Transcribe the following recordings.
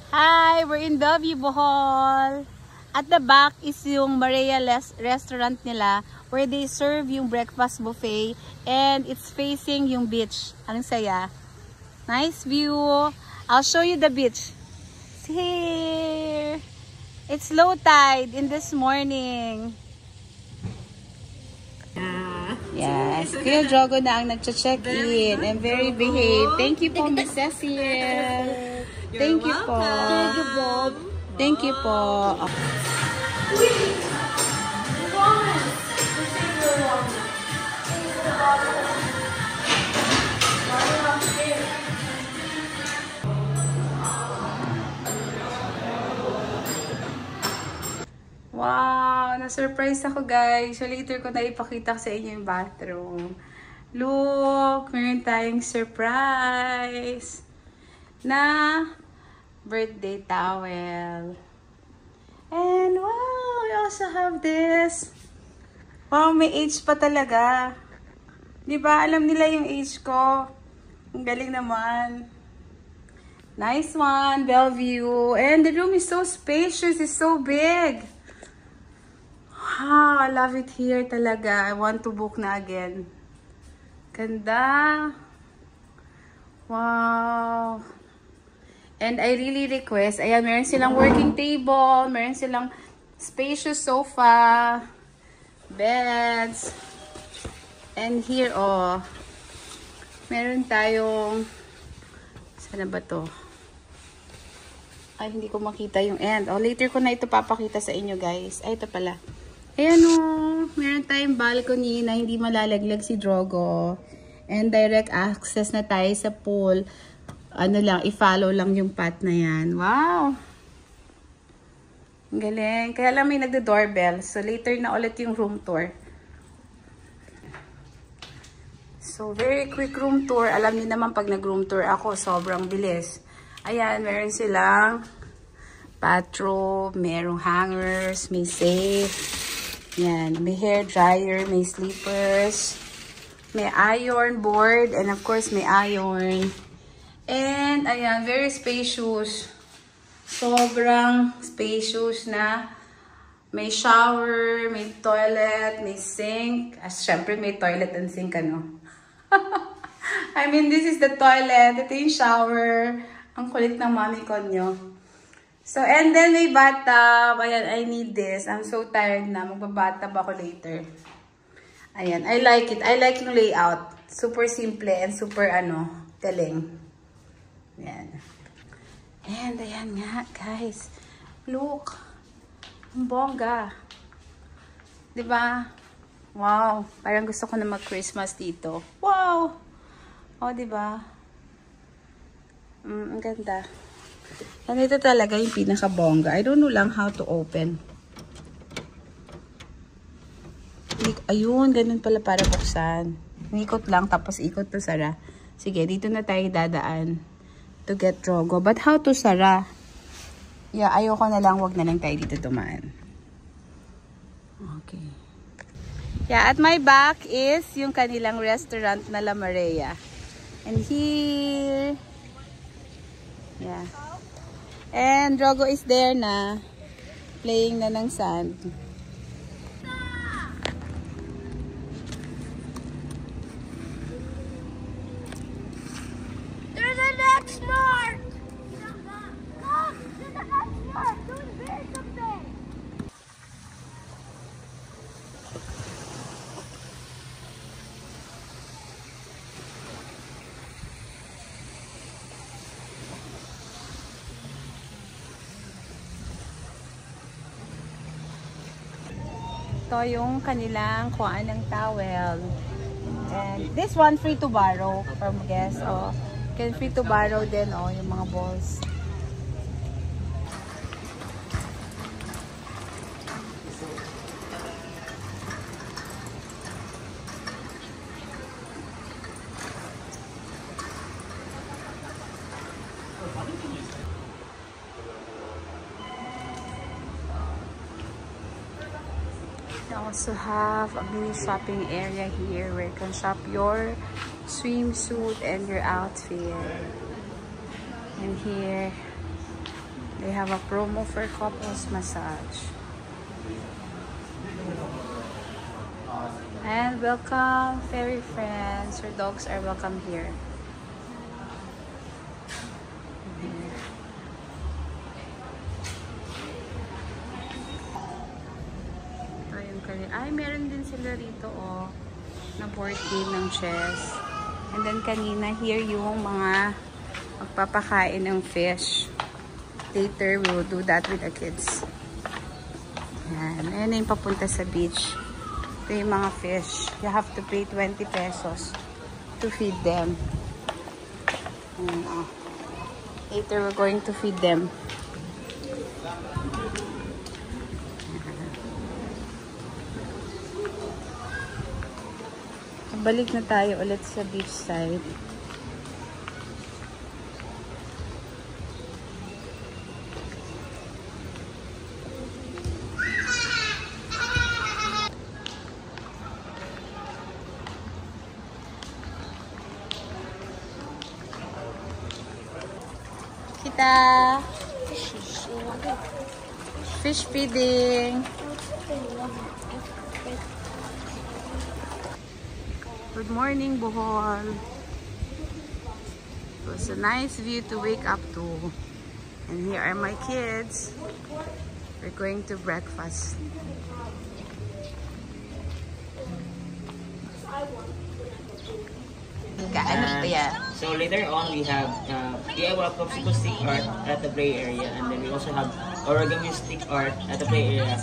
Hi, we're in Bellevue, Bohol. At the back is yung Maria restaurant nila where they serve yung breakfast buffet and it's facing yung beach. Ang saya. Nice view. I'll show you the beach. It's here. It's low tide in this morning. Yes, Kuya Drogo na ang nagche-check-in and very behaved. Thank you po, Miss Cecil. Thank you po. Thank you, Bob. Thank you po. Wow, na-surprise ako guys. So later ko na ipakita sa inyo yung bathroom. Look, meron tayong surprise na birthday towel. And wow, we also have this. Wow, may age pa talaga. Diba, alam nila yung age ko. Ang galing naman. Nice one, Bellevue. And the room is so spacious, it's so big. Wow, I love it here talaga. I want to book na again. Ganda. Wow. And I really request, ayan, meron silang working table, meron silang spacious sofa, beds. And here, oh, meron tayong, sana ba to? Ay, hindi ko makita yung end. Oh, later ko na ito papakita sa inyo, guys. Ay, ito pala. Ayan o, meron tayong balcony na hindi malalaglag si Drogo. And direct access na tayo sa pool. Ano lang, i-follow lang yung path na yan. Wow! Ang galing. Kaya lang may nagdo-doorbell. So, later na ulit yung room tour. So, very quick room tour. Alam niyo naman pag nag-room tour ako, sobrang bilis. Ayan, meron silang bathroom, merong hangers, may safe. Yan, may hair dryer, may slippers, may iron board, and of course, may iron. And, ayan, very spacious. Sobrang spacious na. May shower, may toilet, may sink. Syempre, may toilet and sink, ano? I mean, this is the toilet. Ito yung shower. Ang kulit ng mami ko nyo. So, and then may bathtub. Ayan, I need this. I'm so tired na. Magbabathtub ako later. Ayan, I like it. I like yung layout. Super simple and super, telling. Ayan. And, ayan nga, guys. Look. Ang bongga. Diba? Wow. Parang gusto ko na mag-Christmas dito. Wow! O, diba? Ang ganda. And ito talaga yung pinaka-bongga. I don't know lang how to open. Ayun, ganun pala para buksan. Ikot lang, tapos ikot to sara. Sige, dito na tayo dadaan to get Drogo. But how to sara? Yeah, ayoko na lang, wag na lang tayo dito dumaan. Okay. Yeah, at my back is yung kanilang restaurant na La Maria. And here, yeah. And Drogo is there na, playing na ng sand. There's an X-mark! Look! There's an X-mark! Doing very something! Ito yung kanilang kuhaan ng towel. And this one free to borrow from guests. Oh, can free to borrow din yung mga balls. They also have a mini shopping area here where you can shop your swimsuit and your outfit. And here They have a promo for couples massage. And welcome, fairy friends. Your dogs are welcome here. Ito yung kanina. Ay, meron din sila rito, oh, na board game ng chess. And then kanina, here yung mga magpapakain ng fish. Later, we will do that with the kids. Ayan. Ayan na yung papunta sa beach. Ito yung mga fish. You have to pay 20 pesos to feed them. Ayan, oh. Later, we're going to feed them. Balik na tayo ulit sa beach side. Kita fish feeding. Good morning, Bohol. It was a nice view to wake up to. And here are my kids. We're going to breakfast. So later on, we have DIY popsicle stick art at the play area, and then we also have origami stick art at the play area.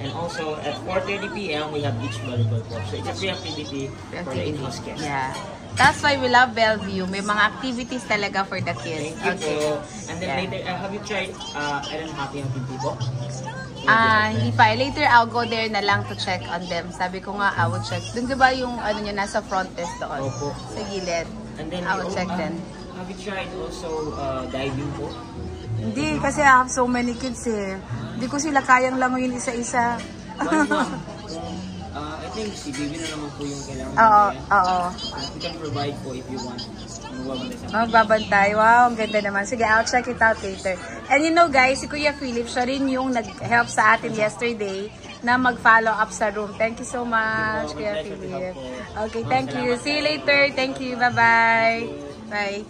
And also at 4:30 p.m. we have beach volleyball court. So it's a free activity for the in-house guests. Yeah. That's why we love Bellevue. May mga activities talaga for the kids. Thank you. So, and then later, have you tried Ellen Happy Tibo? Hindi pa. Later, I'll go there na lang to check on them. Sabi ko nga, I will check. Doon diba yung ano nyo, nasa front desk doon? Opo. Sa gilid. And then, I will check then. Have you tried also diving po? Hindi, kasi I have so many kids eh. Hindi ko sila kayang langoyin isa-isa. I think si Bibi na naman po yung kailangan. Oo. We can provide po if you want. Magbabantay. Wow, ang ganda naman. Sige, I'll check it out later. And you know guys, si Kuya Philip, siya rin yung nag-help sa atin yesterday na mag-follow up sa room. Thank you so much, Kuya Philip. Okay, thank you. See you later. Thank you. Bye-bye. Bye.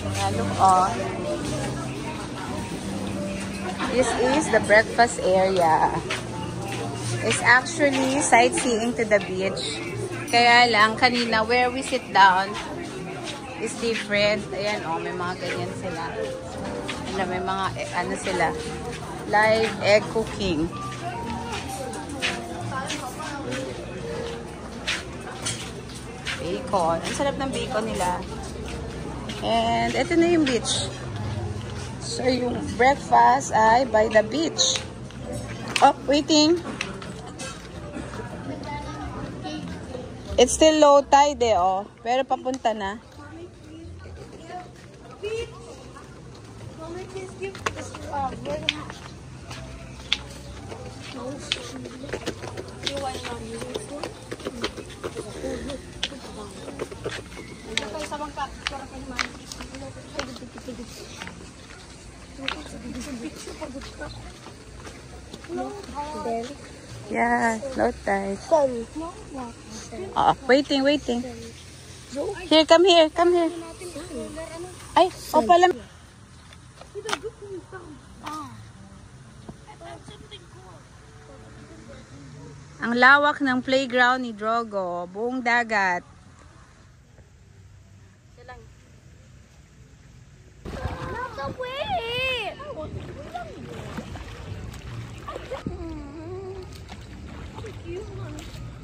Yeah, look on. This is the breakfast area. It's actually sightseeing to the beach. Kaya lang, kanina, where we sit down is different. Ayan, oh, may mga ganyan sila. Ayan, may mga, ano sila, live egg cooking. Bacon. Ang sarap ng bacon nila. And, ito na yung beach. So, yung breakfast ay by the beach. Oh, waiting. It's still low tide eh, oh. Pero papunta na. Yeah, low tide. Oh, waiting. Here, come here. Ay, oh pala. Ang lawak ng playground ni Drogo, buong dagat. Not the way!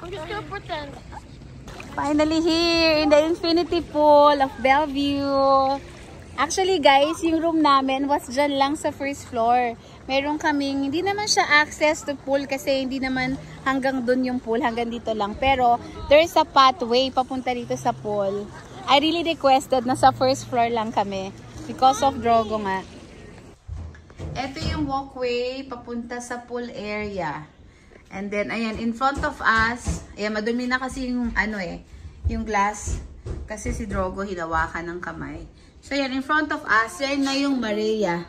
I'm just gonna pretend. Finally here in the infinity pool of Bellevue. Actually guys, yung room namin was dyan lang sa first floor. Meron kaming, hindi naman siya access to pool kasi hindi naman hanggang dun yung pool, hanggang dito lang. Pero there's a pathway papunta dito sa pool. I really requested na sa first floor lang kami because of Drogo nga. Ito yung walkway papunta sa pool area. And then, ayan, in front of us, ayan, madumi na kasi yung, ano eh, yung glass. Kasi si Drogo hinawakan ng kamay. So, ayan, in front of us, yan na yung Maria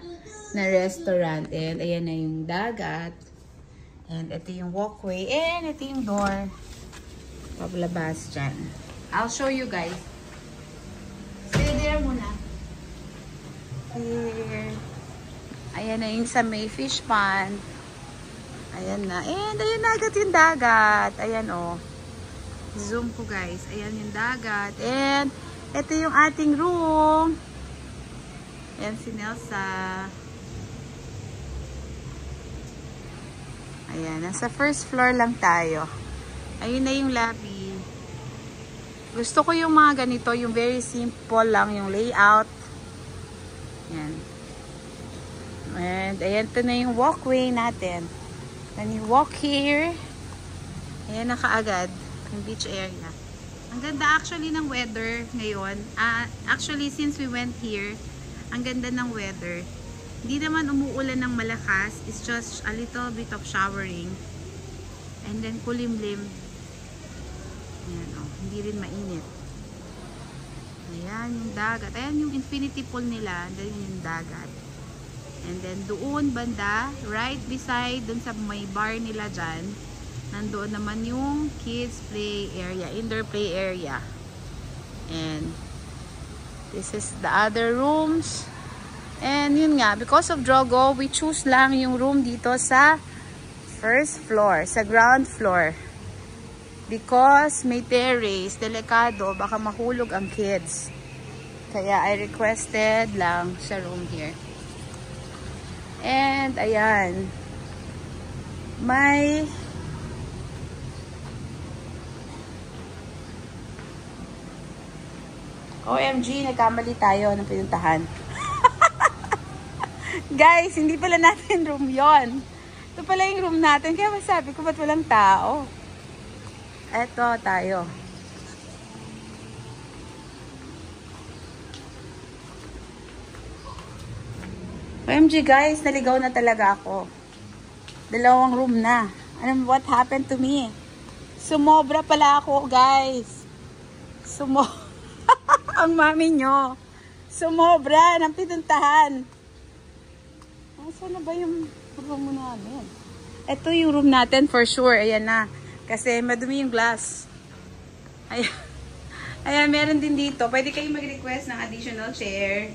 na restaurant. And, ayan na yung dagat. And, ito yung walkway. And, ito yung door. Paglabas dyan. I'll show you guys. Stay there muna. Here. Ayan na yung sa may fish pond. Ayan na. And ayan na agad yung dagat. Ayan o. Zoom ko guys. Ayan yung dagat. And ito yung ating room. Ayan si Nelsa. Ayan. Nasa first floor lang tayo. Ayun na yung lobby. Gusto ko yung mga ganito. Yung very simple lang yung layout. Ayan. And ayan, ito na yung walkway natin. When you walk here, ayan na kaagad yung beach area. Ang ganda actually ng weather ngayon. Actually, since we went here, ang ganda ng weather. Hindi naman umuulan ng malakas. It's just a little bit of showering. And then kulimlim. Ayan, oh, hindi rin mainit. Ayan yung dagat. Ayan yung infinity pool nila. Ayan yung dagat. And then doon banda, right beside dun sa may bar nila dyan, nandoon naman yung kids play area, indoor play area. And this is the other rooms. And yun nga, because of Drogo, we choose lang yung room dito sa first floor, sa ground floor. Because may terrace, delikado, baka mahulog ang kids. Kaya I requested lang sa room here. And, ayan. May OMG, nagkamali tayo ng pinuntahan. Guys, hindi pala natin room yon. Ito pala yung room natin. Kaya masabi ko, ba't walang tao? Eto, tayo. OMG guys, naligaw na talaga ako. Dalawang room na. What happened to me? Sumobra pala ako guys. Ang mami nyo. Sumobra ng pinuntahan. Saan na ba yung room namin? Ito yung room natin for sure. Ayan na. Kasi madumi yung glass. Ayan. Ayan, meron din dito. Pwede kayo mag-request ng additional chair.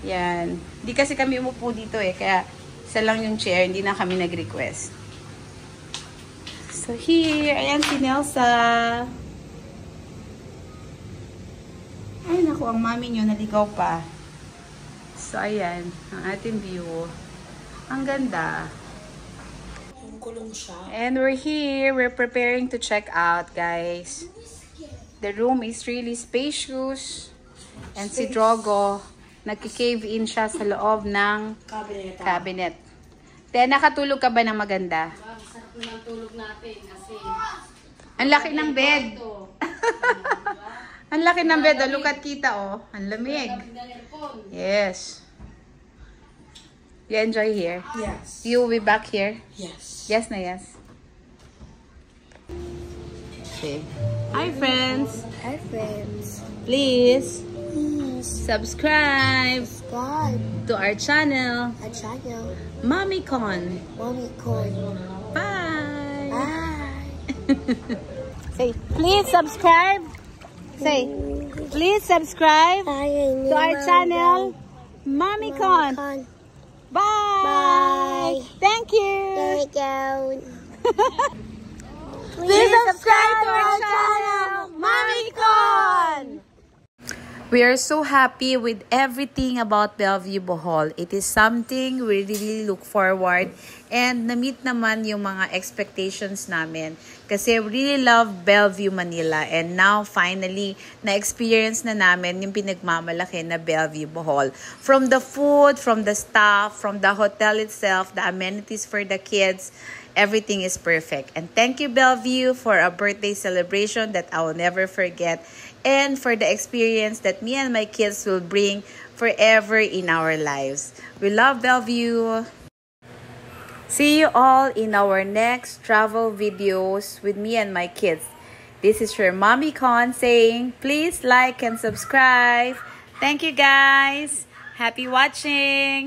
Yan. Di kasi kami umupo dito eh. Kaya isa lang yung chair. Hindi na kami nag-request. So here, ayan si Nelsa. Ay, naku, ang mami nyo naligaw pa. So ayan, ang ating view. Ang ganda. And we're here. We're preparing to check out, guys. The room is really spacious. And si Drogo, nagki-cave in siya sa loob ng cabinet. Then, nakatulog ka ba ng maganda? Sarap ng tulog natin kasi Ang laki ng bed. Ang laki ng bed. Oh, look at kita, oh. Ang lamig. Yes. You enjoy here? yes. You will be back here? Yes. Yes na yes. Okay. Hi, friends. Hi friends. Please Please subscribe subscribe to our channel, our channel. Mommy Con. Mommy Corn. Bye. Bye. Say, please subscribe. Say, please subscribe to our channel, Mommy Con. Bye. Bye. Thank you. There you go. Please subscribe to our channel, Mommy Con. We are so happy with everything about Bellevue, Bohol. It is something we really look forward and na-meet naman yung mga expectations namin. Kasi we really love Bellevue, Manila. And now, finally, na-experience na namin yung pinagmamalaki na Bellevue, Bohol. From the food, from the staff, from the hotel itself, the amenities for the kids, everything is perfect. And thank you, Bellevue, for a birthday celebration that I will never forget. And for the experience that me and my kids will bring forever in our lives. We love Bellevue. See you all in our next travel videos with me and my kids. This is your Mommy Con saying, please like and subscribe. Thank you guys. Happy watching.